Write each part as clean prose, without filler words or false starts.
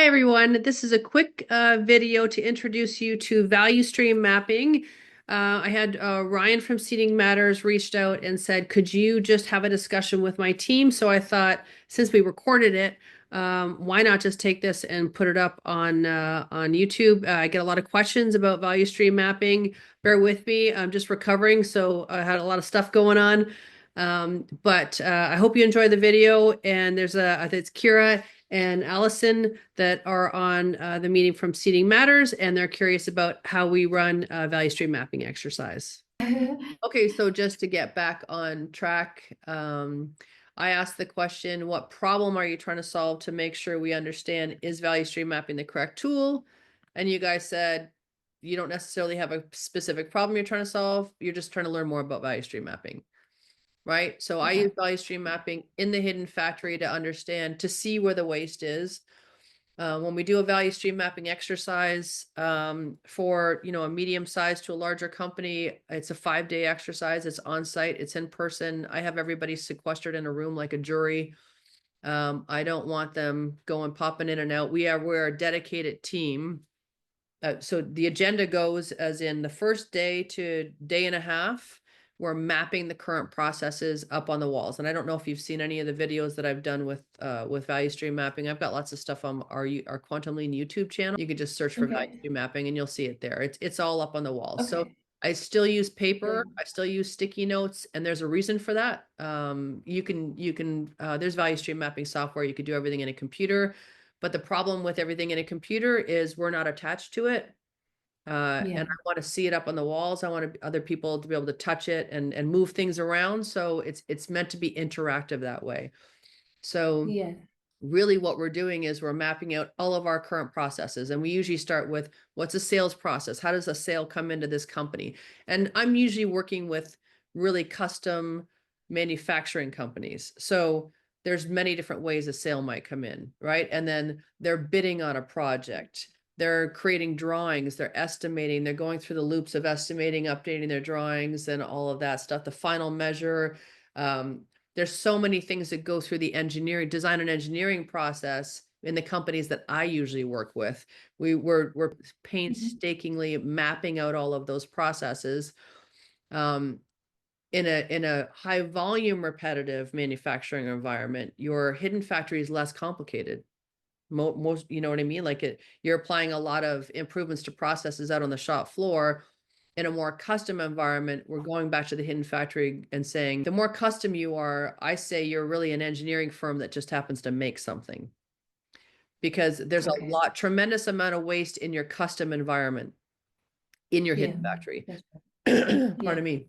Hi, everyone. This is a quick video to introduce you to value stream mapping. I had Ryan from Seating Matters reached out and said, could you just have a discussion with my team? So I thought, since we recorded it, why not just take this and put it up on YouTube? I get a lot of questions about value stream mapping. Bear with me. I'm just recovering, so I had a lot of stuff going on. But I hope you enjoy the video. And it's Kira and Allison that are on the meeting from Seating Matters, and they're curious about how we run a value stream mapping exercise. Okay, so just to get back on track, I asked the question, what problem are you trying to solve to make sure we understand, is value stream mapping the correct tool? And you guys said you don't necessarily have a specific problem you're trying to solve. You're just trying to learn more about value stream mapping. Right? So I use value stream mapping in the hidden factory to understand, to see where the waste is. When we do a value stream mapping exercise for, a medium size to a larger company, it's a 5-day exercise. It's on site, it's in person. I have everybody sequestered in a room like a jury. I don't want them going popping in and out. We're a dedicated team. So the agenda goes as in the first day to day and a half, we're mapping the current processes up on the walls. And I don't know if you've seen any of the videos that I've done with value stream mapping. I've got lots of stuff on our Quantum Lean YouTube channel. You could just search for value stream mapping and you'll see it there. It's all up on the wall. Okay. So I still use paper. I still use sticky notes, and there's a reason for that. There's value stream mapping software. You could do everything in a computer, but the problem with everything in a computer is we're not attached to it. And I want to see it up on the walls. I want other people to be able to touch it and move things around. So it's meant to be interactive that way. So really what we're doing is we're mapping out all of our current processes. And we usually start with, what's a sales process? How does a sale come into this company? And I'm usually working with really custom manufacturing companies. So there's many different ways a sale might come in, right? And then they're bidding on a project. They're creating drawings, they're estimating, they're going through the loops of estimating, updating their drawings and all of that stuff, the final measure. There's so many things that go through the design and engineering process in the companies that I usually work with. We're painstakingly mapping out all of those processes. In a high volume repetitive manufacturing environment, your hidden factory is less complicated. Most, you know what I mean? Like you're applying a lot of improvements to processes out on the shop floor. In a more custom environment, we're going back to the hidden factory and saying, the more custom you are, I say you're really an engineering firm that just happens to make something. Because there's a tremendous amount of waste in your custom environment, in your hidden factory. Pardon me.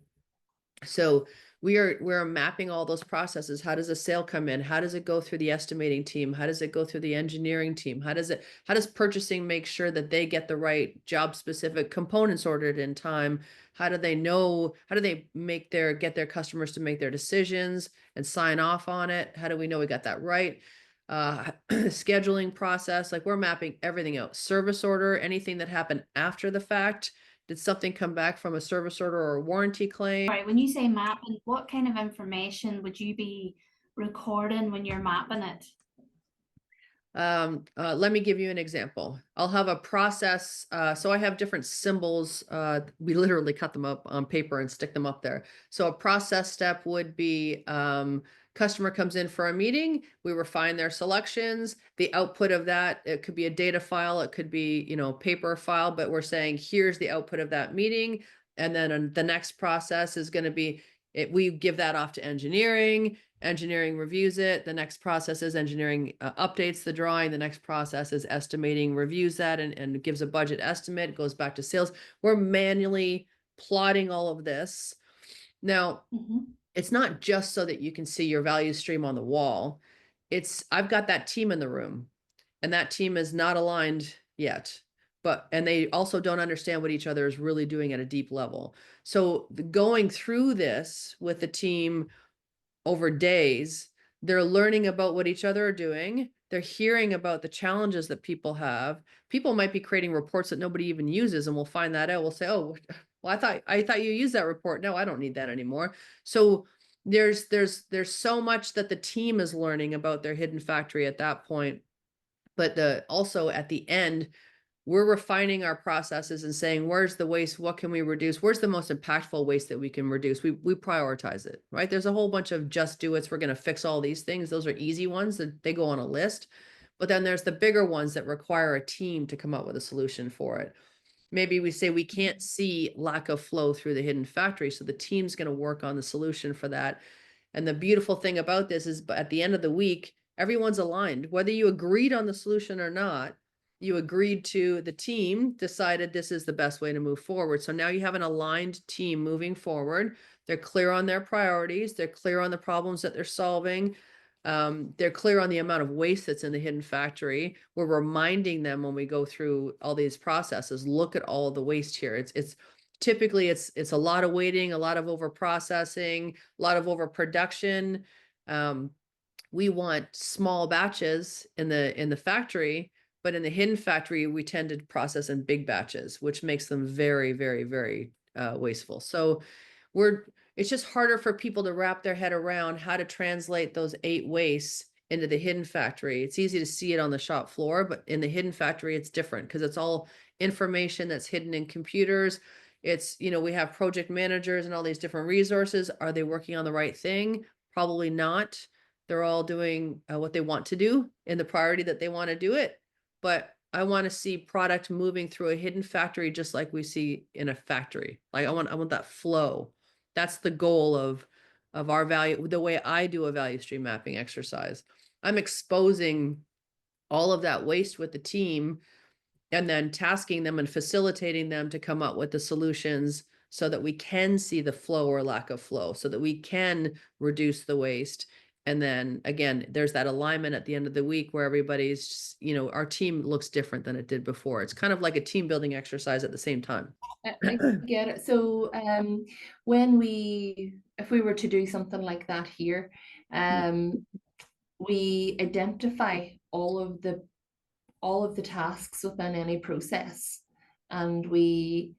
So we're mapping all those processes. How does a sale come in? How does it go through the estimating team? How does it go through the engineering team? How does purchasing make sure that they get the right job specific components ordered in time? How do they get their customers to make their decisions and sign off on it? How do we know we got that right? Scheduling process, like we're mapping everything out. Service order, anything that happened after the fact. Did something come back from a service order or a warranty claim? Right, when you say mapping, what kind of information would you be recording when you're mapping it? Let me give you an example. I'll have a process. So I have different symbols. We literally cut them up on paper and stick them up there. So a process step would be, customer comes in for a meeting. We refine their selections. The output of that, it could be a data file. It could be, paper file, but we're saying, here's the output of that meeting. And then the next process is going to be, we give that off to engineering. Engineering reviews it. The next process is engineering updates the drawing. The next process is estimating reviews that and gives a budget estimate. It goes back to sales. We're manually plotting all of this. Now, it's not just so that you can see your value stream on the wall. I've got that team in the room, and that team is not aligned yet. And they also don't understand what each other is really doing at a deep level. So going through this with the team over days, they're learning about what each other are doing. They're hearing about the challenges that people have. People might be creating reports that nobody even uses, and we'll find that out. We'll say, oh, well, I thought you used that report. No, I don't need that anymore. So there's so much that the team is learning about their hidden factory at that point. But also at the end, we're refining our processes and saying, where's the waste? What can we reduce? Where's the most impactful waste that we can reduce? We prioritize it, right? There's a whole bunch of just do it's. We're going to fix all these things. Those are easy ones that they go on a list. But then there's the bigger ones that require a team to come up with a solution for it. Maybe we say we can't see lack of flow through the hidden factory. So the team's going to work on the solution for that. And the beautiful thing about this is at the end of the week, everyone's aligned. Whether you agreed on the solution or not, you agreed to, the team decided this is the best way to move forward. So now you have an aligned team moving forward. They're clear on their priorities. They're clear on the problems that they're solving. They're clear on the amount of waste that's in the hidden factory. We're reminding them when we go through all these processes, look at all of the waste here. It's typically it's a lot of waiting, a lot of over processing, a lot of overproduction. We want small batches in the factory, but in the hidden factory, we tend to process in big batches, which makes them very, very, very wasteful. So it's just harder for people to wrap their head around how to translate those 8 wastes into the hidden factory. It's easy to see it on the shop floor, but in the hidden factory, it's different because it's all information that's hidden in computers. It's, we have project managers and all these different resources. Are they working on the right thing? Probably not. They're all doing what they want to do in the priority that they want to do it. But I want to see product moving through a hidden factory just like we see in a factory. Like I want that flow. That's the goal of our value, the way I do a value stream mapping exercise. I'm exposing all of that waste with the team and then tasking them and facilitating them to come up with the solutions so that we can see the flow or lack of flow, so that we can reduce the waste. And then again, there's that alignment at the end of the week where everybody's, our team looks different than it did before. It's kind of like a team building exercise at the same time. I get it. So, if we were to do something like that here, we identify all of the tasks within any process, and we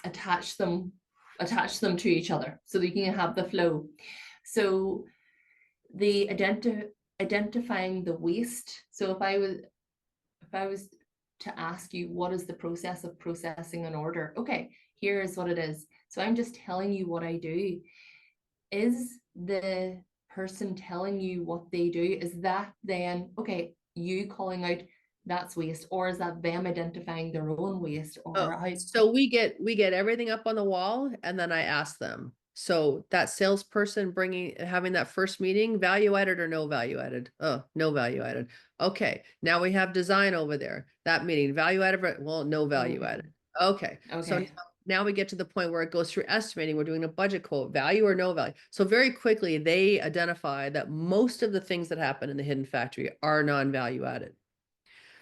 attach them to each other so that you can have the flow. So the identifying the waste. So if I was to ask you, what is the process of processing an order? Okay, here's what it is. So I'm just telling you what I do. Is the person telling you what they do, is that then, okay, you calling out that's waste, or is that them identifying their own waste? Or how? So we get everything up on the wall and then I ask them. So that salesperson having that first meeting, value added or no value added? Oh, no value added. Okay. Now we have design over there. That meeting, value added, well, no value added. Okay. So now we get to the point where it goes through estimating. We're doing a budget quote, value or no value. So very quickly they identify that most of the things that happen in the hidden factory are non-value added.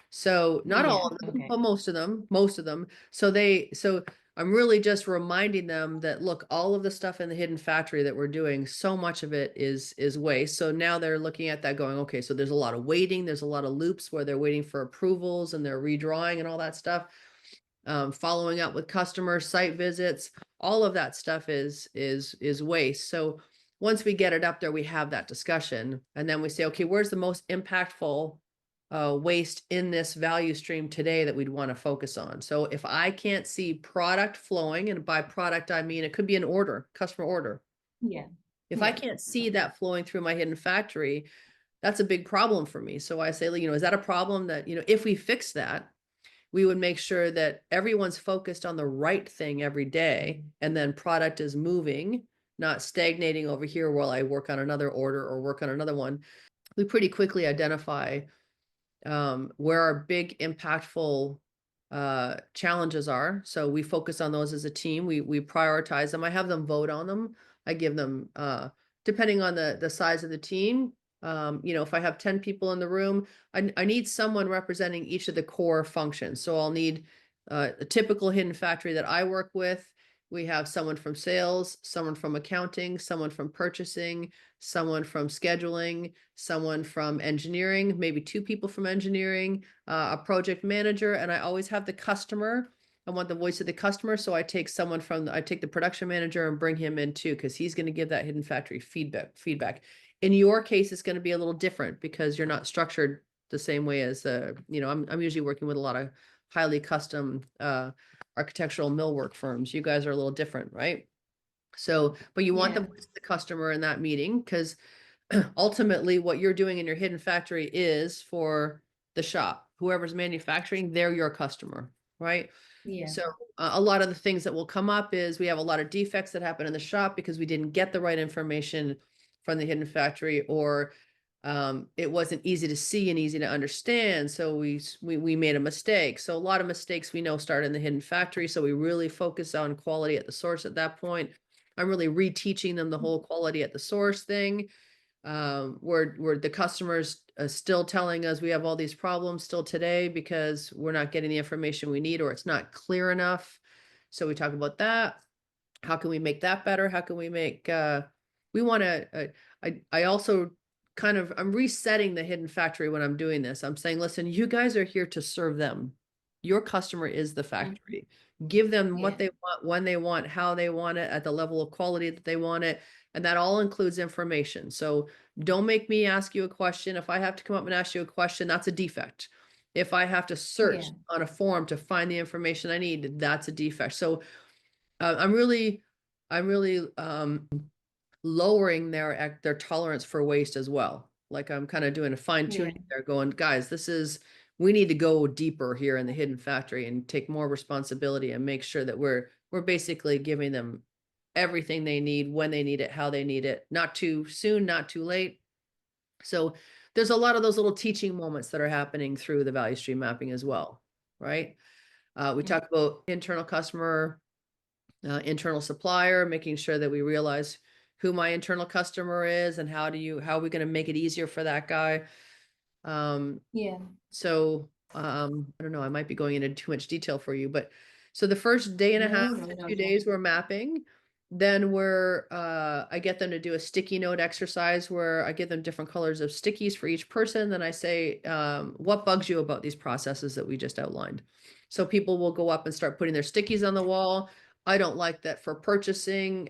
So not all of them, but most of them. So I'm really just reminding them that, look, all of the stuff in the hidden factory that we're doing, so much of it is waste. So now they're looking at that going, okay, so there's a lot of waiting. There's a lot of loops where they're waiting for approvals and they're redrawing and all that stuff. Following up with customer site visits, all of that stuff is waste. So once we get it up there, we have that discussion and then we say, okay, where's the most impactful waste in this value stream today that we'd want to focus on? So if I can't see product flowing, and by product, I mean, it could be an order, customer order. Yeah. If I can't see that flowing through my hidden factory, that's a big problem for me. So I say, is that a problem that, if we fix that, we would make sure that everyone's focused on the right thing every day. And then product is moving, not stagnating over here while I work on another order or work on another one. We pretty quickly identify where our big impactful challenges are. So we focus on those as a team. We prioritize them. I have them vote on them. I give them, depending on the size of the team. If I have 10 people in the room, I need someone representing each of the core functions. So I'll need a typical hidden factory that I work with. We have someone from sales, someone from accounting, someone from purchasing, someone from scheduling, someone from engineering, maybe 2 people from engineering, a project manager, and I always have the customer. I want the voice of the customer, so I take the production manager and bring him in too, because he's going to give that hidden factory feedback. In your case, it's going to be a little different because you're not structured the same way as I'm usually working with a lot of highly custom architectural millwork firms. You guys are a little different, right? So, but you want Yeah. the customer in that meeting, because ultimately what you're doing in your hidden factory is for the shop. Whoever's manufacturing, they're your customer, right? Yeah. So a lot of the things that will come up is we have a lot of defects that happen in the shop because we didn't get the right information from the hidden factory, or it wasn't easy to see and easy to understand. So we made a mistake. So a lot of mistakes we know start in the hidden factory. So we really focus on quality at the source at that point. I'm really reteaching them the whole quality at the source thing. Where the customers still telling us we have all these problems still today because we're not getting the information we need, or it's not clear enough. So we talk about that. How can we make that better? How can we make we want to I also I'm resetting the hidden factory when I'm doing this. I'm saying, listen, you guys are here to serve them. Your customer is the factory. Give them what Yeah. they want, when they want, how they want it, at the level of quality that they want it. And that all includes information. So don't make me ask you a question. If I have to come up and ask you a question, that's a defect. If I have to search Yeah. on a form to find the information I need, that's a defect. So I'm really lowering their tolerance for waste as well. Like I'm kind of doing a fine Yeah. tuning there, going, guys, we need to go deeper here in the hidden factory and take more responsibility and make sure that we're basically giving them everything they need, when they need it, how they need it, not too soon, not too late. So there's a lot of those little teaching moments that are happening through the value stream mapping as well, right? We Yeah. talk about internal customer, internal supplier, making sure that we realize who my internal customer is and how are we going to make it easier for that guy. Yeah. So I don't know, I might be going into too much detail for you, but so the first day and a half No, no, to not 2 days we're mapping. Then I get them to do a sticky note exercise where I give them different colors of stickies for each person. Then I say, what bugs you about these processes that we just outlined? So people will go up and start putting their stickies on the wall. I don't like that for purchasing.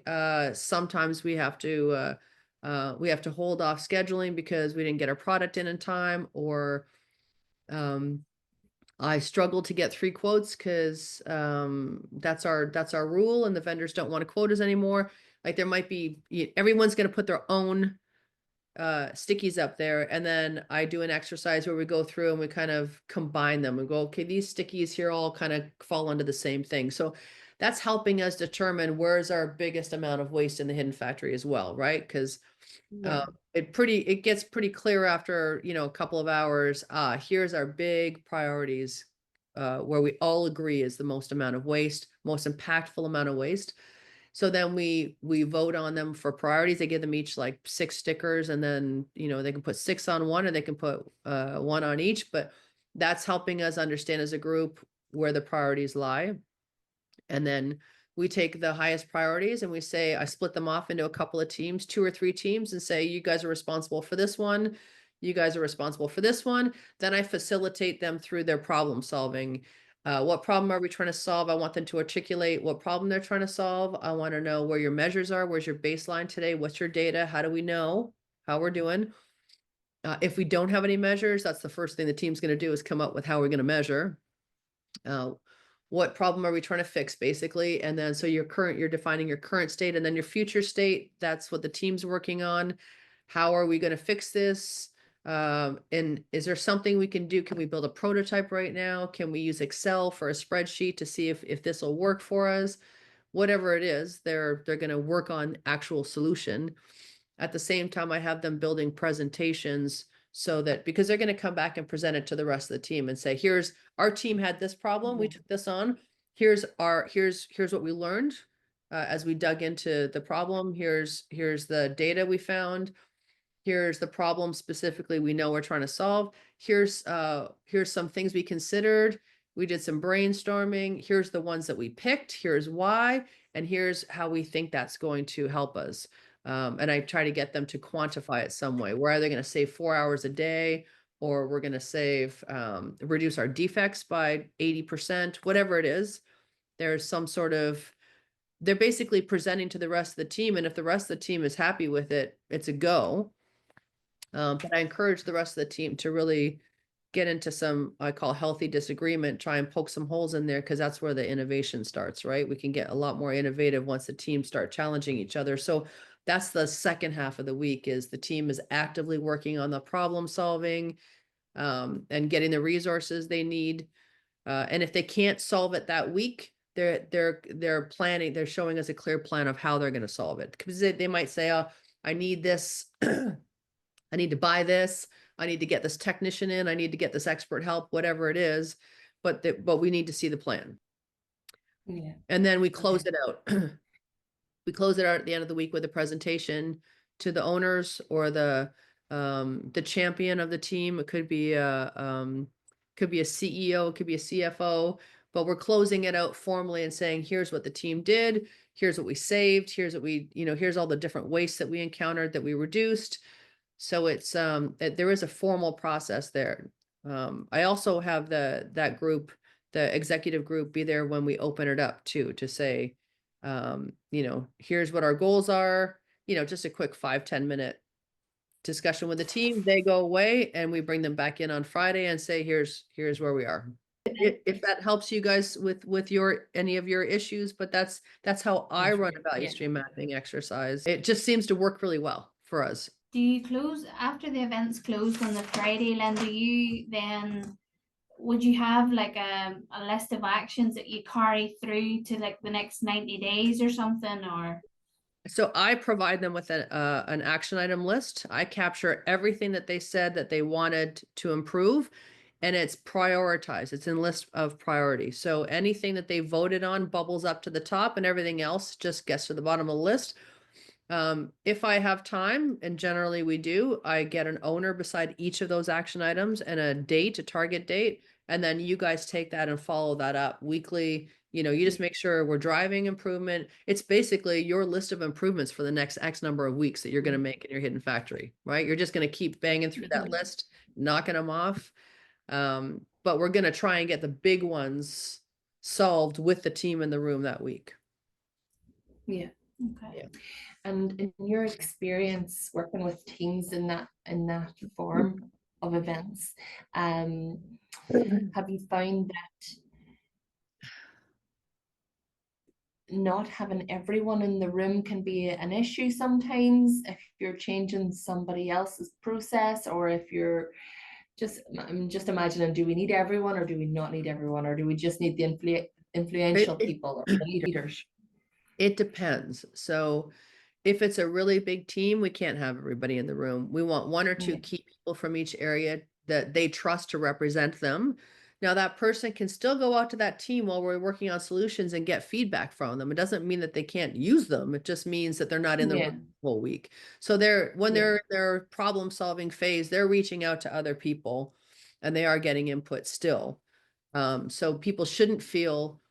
Sometimes we have to hold off scheduling because we didn't get our product in time, or um, I struggle to get 3 quotes because that's our rule, and the vendors don't want to quote us anymore. Like there might be everyone's going to put their own stickies up there, and then I do an exercise where we go through and we kind of combine them and go, okay, these stickies here all kind of fall under the same thing. So that's helping us determine where's our biggest amount of waste in the hidden factory as well, right? Because yeah. it gets pretty clear after a couple of hours. Here's our big priorities, where we all agree is the most amount of waste, most impactful amount of waste. So then we vote on them for priorities. They give them each like 6 stickers, and then they can put 6 on one, or they can put 1 on each. But that's helping us understand as a group where the priorities lie. And then we take the highest priorities and we say, I split them off into a couple of teams, 2 or 3 teams, and say, you guys are responsible for this one. You guys are responsible for this one. Then I facilitate them through their problem solving. What problem are we trying to solve? I want them to articulate what problem they're trying to solve. I want to know where your measures are. Where's your baseline today? What's your data? How do we know how we're doing? If we don't have any measures, that's the first thing the team's going to do, is come up with how we're going to measure. What problem are we trying to fix, basically? And then so you're defining your current state, and then your future state. That's what the team's working on. How are we going to fix this? And is there something we can do? Can we build a prototype right now? Can we use Excel for a spreadsheet to see if this will work for us? Whatever it is, they're going to work on actual solution. At the same time, I have them building presentations, so that because they're going to come back and present it to the rest of the team and say, here's our team had this problem, we took this on. Here's what we learned as we dug into the problem. Here's the data we found. Here's the problem specifically we know we're trying to solve. Here's some things we considered. We did some brainstorming. Here's the ones that we picked. Here's why, and here's how we think that's going to help us. And I try to get them to quantify it some way. We're either going to save 4 hours a day, or we're going to reduce our defects by 80%, whatever it is. There's some sort of, they're basically presenting to the rest of the team. And if the rest of the team is happy with it, it's a go. But I encourage the rest of the team to really get into some, I call healthy disagreement, try and poke some holes in there, because that's where the innovation starts, right? We can get a lot more innovative once the teams start challenging each other. So that's the second half of the week, is the team is actively working on the problem solving, and getting the resources they need. And if they can't solve it that week, they're planning, they're showing us a clear plan of how they're going to solve it. Because they might say, oh, I need this, I need to buy this, I need to get this technician in, I need to get this expert help, whatever it is, but we need to see the plan. Yeah. And then we close Okay. it out. We close it out at the end of the week with a presentation to the owners or the champion of the team. It could be a CEO, it could be a CFO, but we're closing it out formally and saying, here's what the team did, here's what we saved, here's what we, here's all the different wastes that we encountered that we reduced. So it's there is a formal process there. I also have that group, the executive group, be there when we open it up too, to say, here's what our goals are, just a quick 5-10 minute discussion with the team. They go away and we bring them back in on Friday and say, here's where we are. If that helps you guys with any of your issues, but that's how I run a value Yeah. stream mapping exercise. It just seems to work really well for us. Do you close after the event's closed on the Friday, Len? Do you then would you have like a list of actions that you carry through to like the next 90 days or something, or? So I provide them with an action item list. I capture everything that they said that they wanted to improve, and it's prioritized. It's in list of priority. So anything that they voted on bubbles up to the top, and everything else just gets to the bottom of the list. If I have time, and generally we do, I get an owner beside each of those action items and a date, a target date, and then you guys take that and follow that up weekly. You just make sure we're driving improvement. It's basically your list of improvements for the next X number of weeks that you're going to make in your hidden factory, right? You're just going to keep banging through that list, knocking them off. But we're going to try and get the big ones solved with the team in the room that week. Yeah. Okay. Yeah. And in your experience working with teams in that form of events, have you found that not having everyone in the room can be an issue sometimes if you're changing somebody else's process, or if you're I'm just imagining, do we need everyone or do we not need everyone, or do we just need the influential people or the leaders? It depends. So if it's a really big team, we can't have everybody in the room. We want one or two key people from each area that they trust to represent them. Now, that person can still go out to that team while we're working on solutions and get feedback from them. It doesn't mean that they can't use them. It just means that they're not in the room the whole week. So when they're in their problem solving phase, they're reaching out to other people and they are getting input still. So people shouldn't feel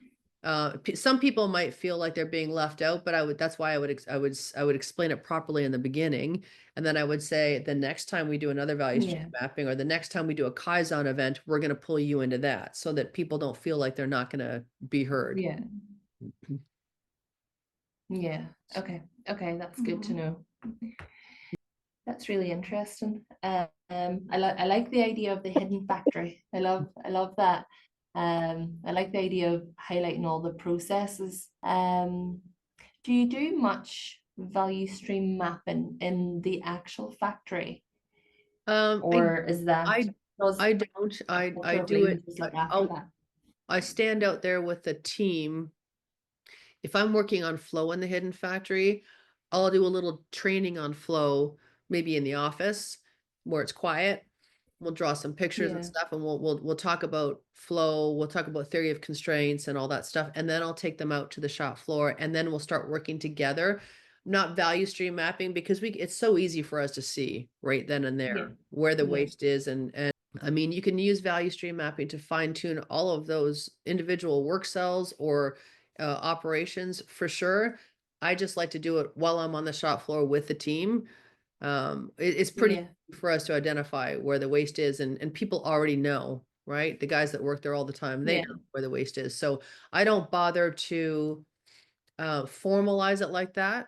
some people might feel like they're being left out, but that's why I would explain it properly in the beginning. And then I would say the next time we do another value stream mapping, or the next time we do a kaizen event, we're going to pull you into that so that people don't feel like they're not going to be heard. Yeah. Okay, that's good to know. That's really interesting. I like the idea of the hidden factory. I love that. I like the idea of highlighting all the processes. Do you do much value stream mapping in the actual factory, or is that I don't. I do it. like after that? I stand out there with the team. If I'm working on flow in the hidden factory, I'll do a little training on flow, maybe in the office where it's quiet. We'll draw some pictures and stuff, and we'll talk about flow. We'll talk about theory of constraints and all that stuff. And then I'll take them out to the shop floor, and then we'll start working together. Not value stream mapping, because it's so easy for us to see right then and there where the waste is. And I mean, you can use value stream mapping to fine tune all of those individual work cells or operations for sure. I just like to do it while I'm on the shop floor with the team. It's pretty easy for us to identify where the waste is, and people already know, right? The guys that work there all the time, they know where the waste is. So I don't bother to formalize it like that.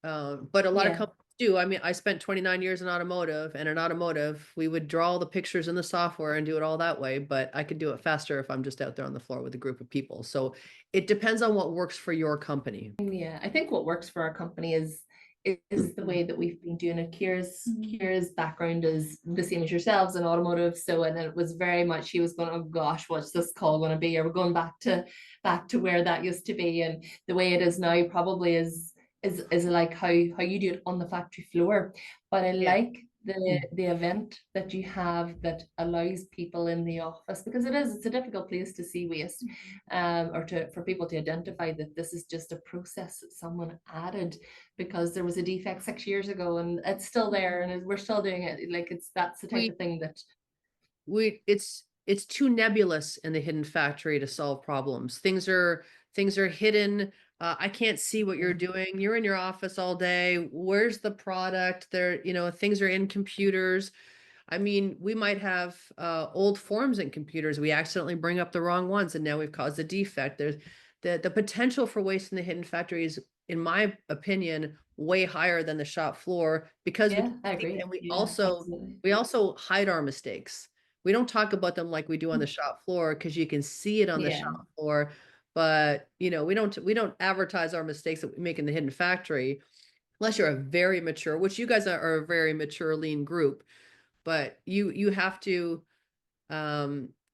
But a lot of companies do. I mean, I spent 29 years in automotive, and in automotive, we would draw all the pictures in the software and do it all that way, but I could do it faster if I'm just out there on the floor with a group of people. So it depends on what works for your company. Yeah, I think what works for our company is the way that we've been doing it. Kira's background is the same as yourselves in automotive, so and it was very much she was going, oh gosh, what's this call going to be? Are we going back to where that used to be? And the way it is now probably is like how you do it on the factory floor. But I Yeah. like the event that you have that allows people in the office, because it's a difficult place to see waste, or for people to identify that this is just a process that someone added because there was a defect 6 years ago and it's still there and we're still doing it. Like that's the type of thing that It's too nebulous in the hidden factory to solve problems. Things are hidden. I can't see what you're doing. You're in your office all day. Where's the product? Things are in computers. I mean, we might have old forms in computers. We accidentally bring up the wrong ones, and now we've caused a defect. There's the potential for waste in the hidden factory is, in my opinion, way higher than the shop floor because we yeah, can I see, agree. and we Yeah, also absolutely. we also hide our mistakes. We don't talk about them like we do on the shop floor because you can see it on the Yeah, shop floor, but we don't advertise our mistakes that we make in the hidden factory unless you're a very mature, which you guys are a very mature lean group, but you have to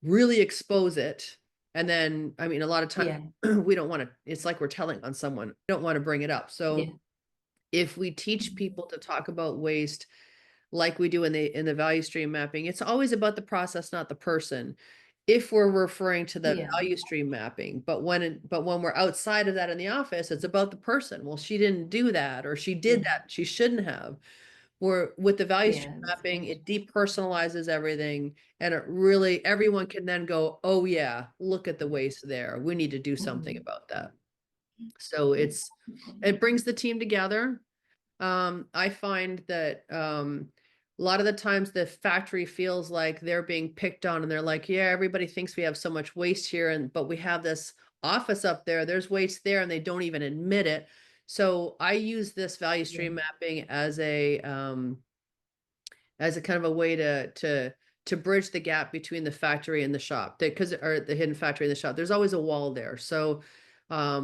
really expose it. And then, I mean, a lot of times yeah, we don't want to, it's like we're telling on someone, we don't want to bring it up. yeah, So if we teach people to talk about waste like we do in the value stream mapping, it's always about the process, not the person. If we're referring to the yeah, value stream mapping, but when we're outside of that in the office, it's about the person. Well, she didn't do that, or she did yeah, that, she shouldn't have. Where with the value stream yeah, that's mapping, great. it depersonalizes everything, and it really everyone can then go, oh yeah, look at the waste there. We need to do something Mhm. about that. So it brings the team together. I find that a lot of the times the factory feels like they're being picked on, and they're like, yeah, everybody thinks we have so much waste here, but we have this office up there, there's waste there, and they don't even admit it. So I use this value Yeah, stream mapping as a kind of a way to bridge the gap between the factory and the shop, because or the hidden factory and the shop, there's always a wall there. So yeah,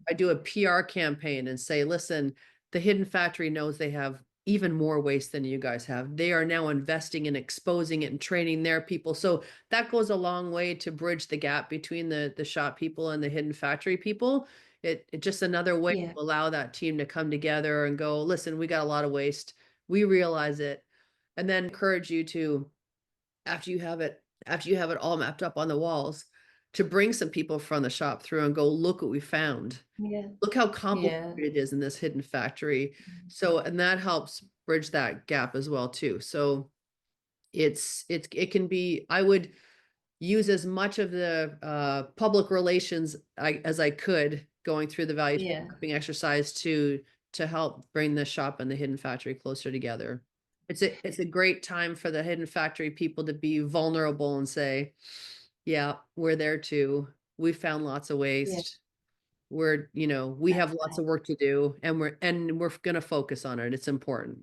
I do a PR campaign and say, listen, the hidden factory knows they have even more waste than you guys have. They are now investing in exposing it and training their people. So that goes a long way to bridge the gap between the shop people and the hidden factory people. It just another way to yeah, allow that team to come together and go, listen, we got a lot of waste. We realize it. And then encourage you to, after you have it all mapped up on the walls, to bring some people from the shop through and go, look what we found. yeah, Look how yeah. complicated it is in this hidden factory. So, and that helps bridge that gap as well too. So it can be, I would use as much of the public relations as I could going through the value Yeah. mapping exercise to help bring the shop and the hidden factory closer together. It's a great time for the hidden factory people to be vulnerable and say, yeah, we're there too. We found lots of Yeah. waste. We have lots of work to do, and we're going to focus on it. It's important.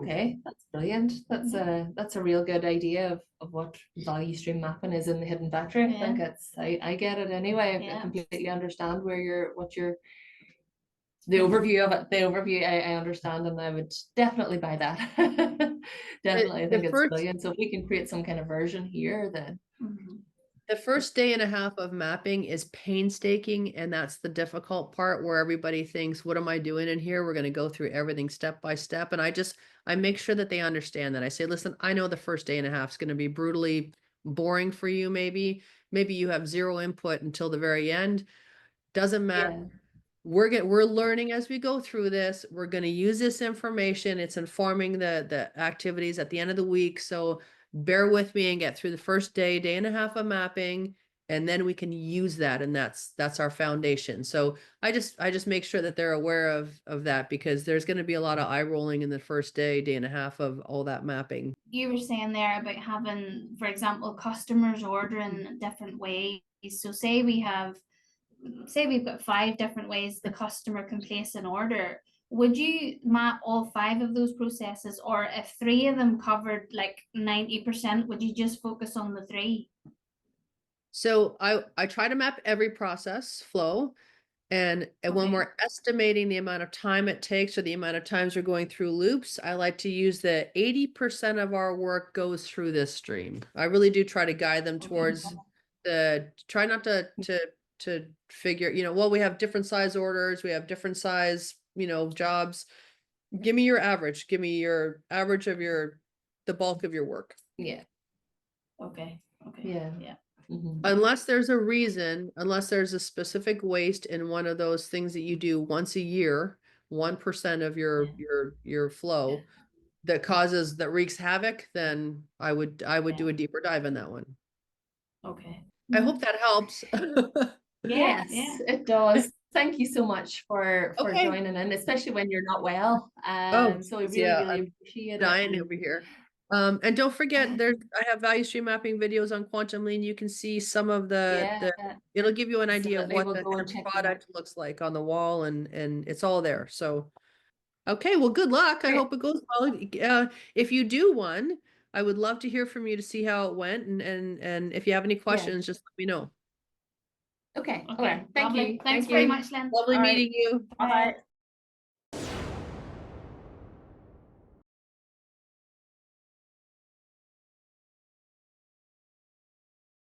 Okay, that's brilliant. That's a real good idea of what value stream mapping is in the hidden factory. I think I get it anyway. I Yeah. completely understand the overview of it. The overview I understand, and I would definitely buy that. Definitely, I The think it's first brilliant. So if we can create some kind of version here, then The first day and a half of mapping is painstaking, and that's the difficult part where everybody thinks, what am I doing in here? We're going to go through everything step by step. And I make sure that they understand that. I say, listen, I know the first day and a half is going to be brutally boring for you, maybe. Maybe you have zero input until the very end. Doesn't matter. yeah, We're learning as we go through this. We're going to use this information. It's informing the activities at the end of the week. So bear with me and get through the first day and a half of mapping, and then we can use that, and that's our foundation. So I just make sure that they're aware of that, because there's going to be a lot of eye rolling in the first day and a half of all that mapping. You were saying there about having, for example, customers ordering different ways. So say we've got 5 different ways the customer can place an order. would you map all 5 of those processes, or if 3 of them covered like 90%, would you just focus on the 3? So I try to map every process flow. And when Okay. we're estimating the amount of time it takes or the amount of times we're going through loops, I like to use the 80% of our work goes through this stream. I really do try to guide them towards try not to figure, well, we have different size orders, we have different size, jobs. Give me your average. Give me your average of the bulk of your work. Yeah. Okay. Okay. Yeah. Unless there's a reason, unless there's a specific waste in one of those things that you do once a year, 1% of your flow that wreaks havoc, then I would do a deeper dive in that one. Okay. I hope that helps. Yeah. Yes, it does. Thank you so much for Okay. joining in, especially when you're not well. So we really, yeah, really I'm appreciate it. dying over here. And don't forget, I have value stream mapping videos on Quantum Lean. You can see some of it'll give you an idea of Absolutely, what we'll the go and end check them out. product looks like on the wall, and it's all there. So, okay, well, good luck. I Great. hope it goes well. If you do one, I would love to hear from you to see how it went, and if you have any questions, just let me know. Okay. All Okay. right. Thank Lovely. you. Thanks Thank very you. much, Lynn. Lovely All right. meeting you. Bye-bye.